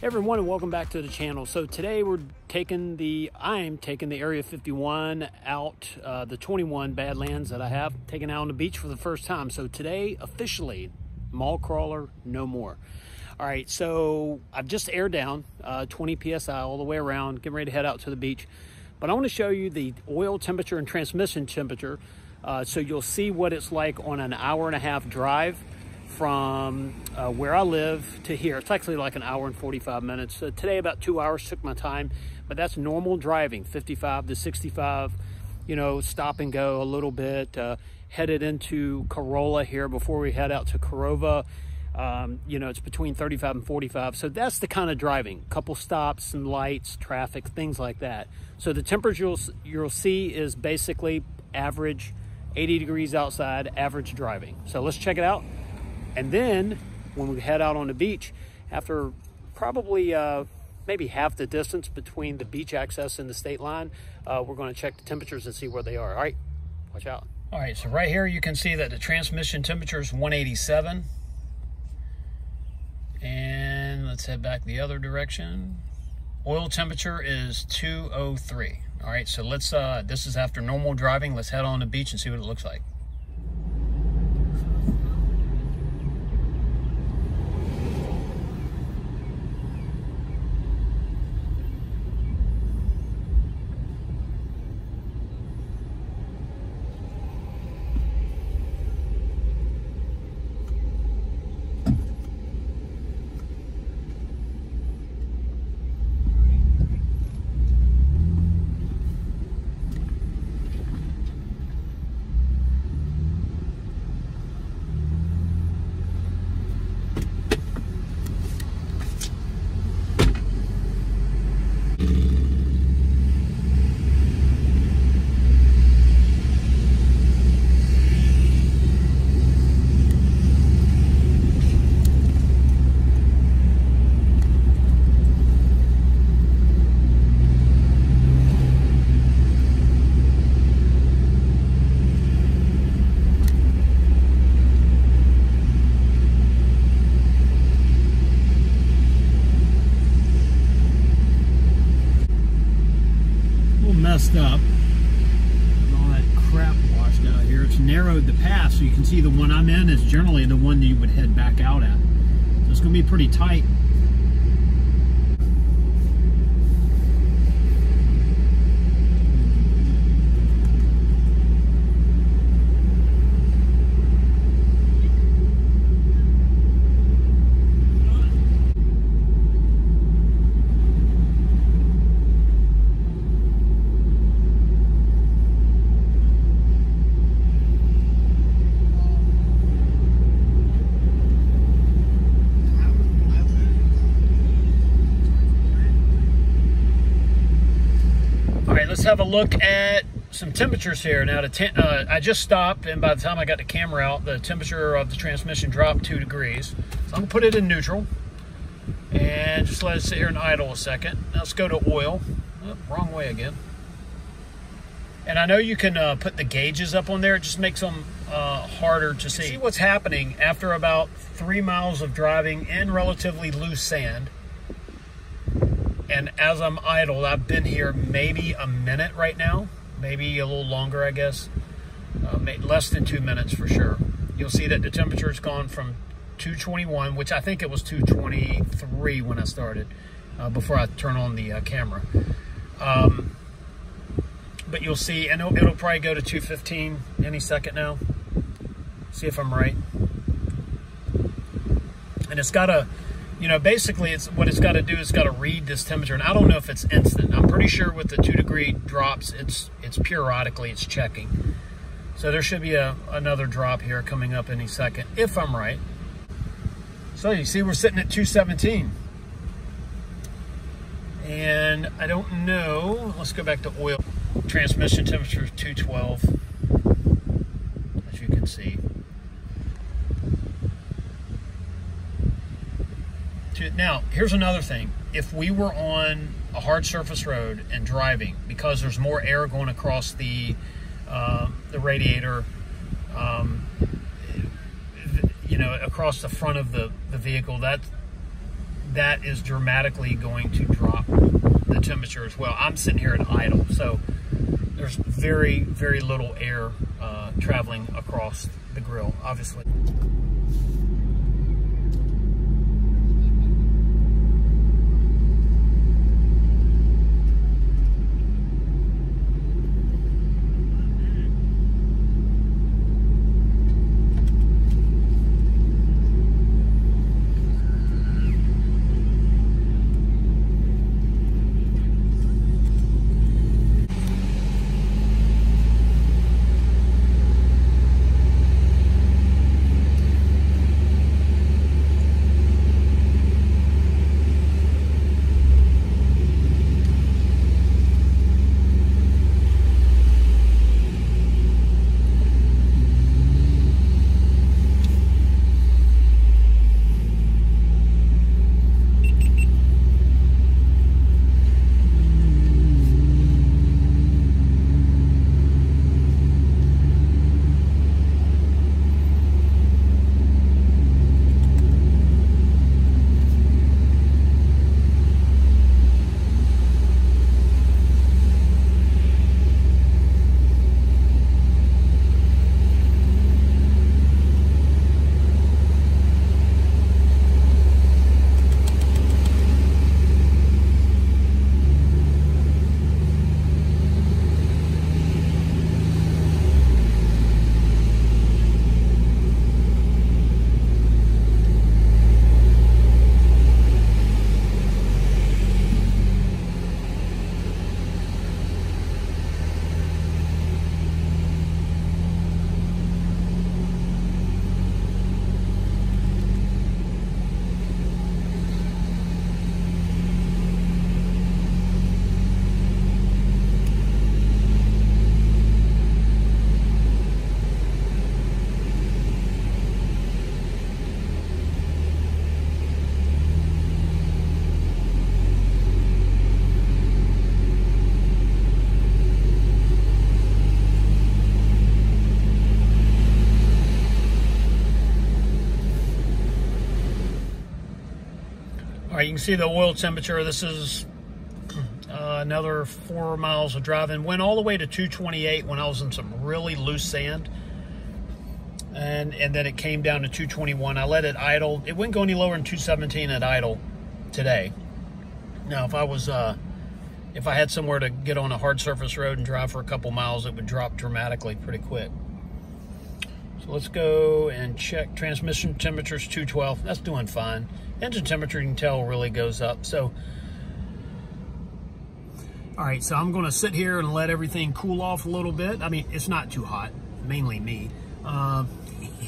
Everyone, and welcome back to the channel. So today I'm taking the Area 51 out, the 21 Badlands that I have, taken out on the beach for the first time. So today, officially, mall crawler, no more. All right, so I've just aired down 20 PSI all the way around, getting ready to head out to the beach. But I want to show you the oil temperature and transmission temperature, so you'll see what it's like on an hour-and-a-half drive from where I live to here. It's actually like an hour and 45 minutes. Today about 2 hours took my time, but that's normal driving, 55 to 65, you know, stop and go a little bit. Headed into Corolla here before we head out to Corova. You know, it's between 35 and 45. So that's the kind of driving, couple stops, some lights, traffic, things like that. So the temperature you'll see is basically average, 80 degrees outside, average driving. So let's check it out. And then when we head out on the beach, after probably maybe half the distance between the beach access and the state line, we're going to check the temperatures and see where they are. All right, watch out. All right, so right here you can see that the transmission temperature is 187. And let's head back the other direction. Oil temperature is 203. All right, so let's, this is after normal driving. Let's head on the beach and see what it looks like. Messed up and all that crap washed out here. It's narrowed the path, so you can see the one I'm in is generally the one that you would head back out at. So it's going to be pretty tight. Let's have a look at some temperatures here. Now, I just stopped, and by the time I got the camera out, the temperature of the transmission dropped 2 degrees. So I'm gonna put it in neutral and just let it sit here and idle a second. Now let's go to oil. Oh, wrong way again. And I know you can put the gauges up on there. It just makes them harder to see. See what's happening after about 3 miles of driving in relatively loose sand. And as I'm idle, I've been here maybe a minute right now, maybe a little longer, I guess, less than 2 minutes for sure. You'll see that the temperature has gone from 221, which I think it was 223 when I started, before I turn on the camera. But you'll see, and it'll probably go to 215 any second now. See if I'm right. And it's got a, you know, basically what it's got to do is got to read this temperature, and I don't know if it's instant. I'm pretty sure with the 2 degree drops, it's periodically, it's checking. So there should be another drop here coming up any second, if I'm right. So you see we're sitting at 217. And I don't know, let's go back to oil. Transmission temperature is 212, as you can see. Now, here's another thing. If we were on a hard surface road and driving, because there's more air going across the radiator, you know, across the front of the vehicle, that is dramatically going to drop the temperature as well. I'm sitting here at idle, so there's very, very little air traveling across the grill, obviously. All right, you can see the oil temperature. This is another 4 miles of driving. Went all the way to 228 when I was in some really loose sand. And then it came down to 221. I let it idle. It wouldn't go any lower than 217 at idle today. Now, if I had somewhere to get on a hard surface road and drive for a couple miles, it would drop dramatically pretty quick. So let's go and check transmission temperatures, 212. That's doing fine. Engine temperature, you can tell, really goes up. So, all right, so I'm gonna sit here and let everything cool off a little bit. I mean, it's not too hot, mainly me.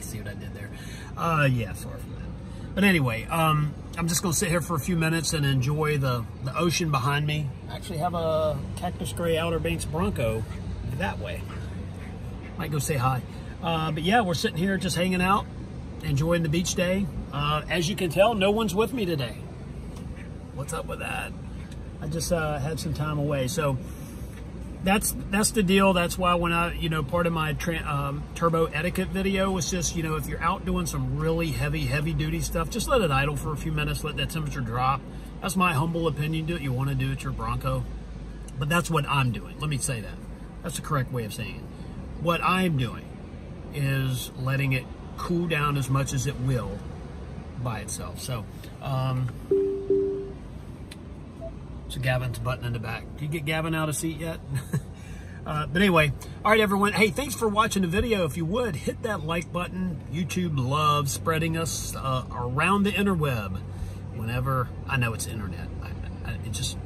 See what I did there? Yeah, sorry for that. But anyway, I'm just gonna sit here for a few minutes and enjoy the ocean behind me. I actually have a Cactus Gray Outer Banks Bronco that way. Might go say hi. But yeah, we're sitting here just hanging out, enjoying the beach day. As you can tell, no one's with me today. What's up with that? I just had some time away. So that's the deal. That's why when part of my turbo etiquette video was just, if you're out doing some really heavy duty stuff, just let it idle for a few minutes, let that temperature drop. That's my humble opinion. Do what you want to do. It's your Bronco. But that's what I'm doing. Let me say that. That's the correct way of saying it. What I'm doing is letting it cool down as much as it will by itself. So, so Gavin's button in the back. Did you get Gavin out of seat yet? But anyway, all right, everyone. Hey, thanks for watching the video. If you would, hit that like button. YouTube loves spreading us around the interweb. Whenever, I know it's internet. It just,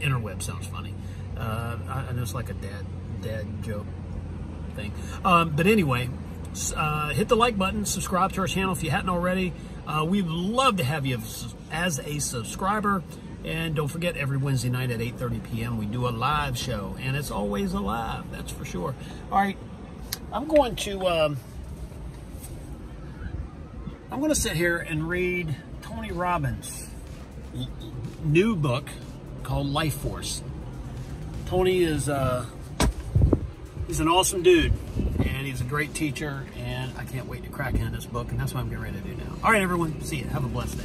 interweb sounds funny. I know it's like a dad joke thing. But anyway, hit the like button, subscribe to our channel if you hadn't already. We'd love to have you as a subscriber. And don't forget, every Wednesday night at 8:30 p.m. we do a live show, and it's always alive, that's for sure. All right, I'm going to sit here and read Tony Robbins' new book called Life Force. Tony is he's an awesome dude, and he's a great teacher, and I can't wait to crack into this book, and that's what I'm getting ready to do now. All right, everyone, see you. Have a blessed day.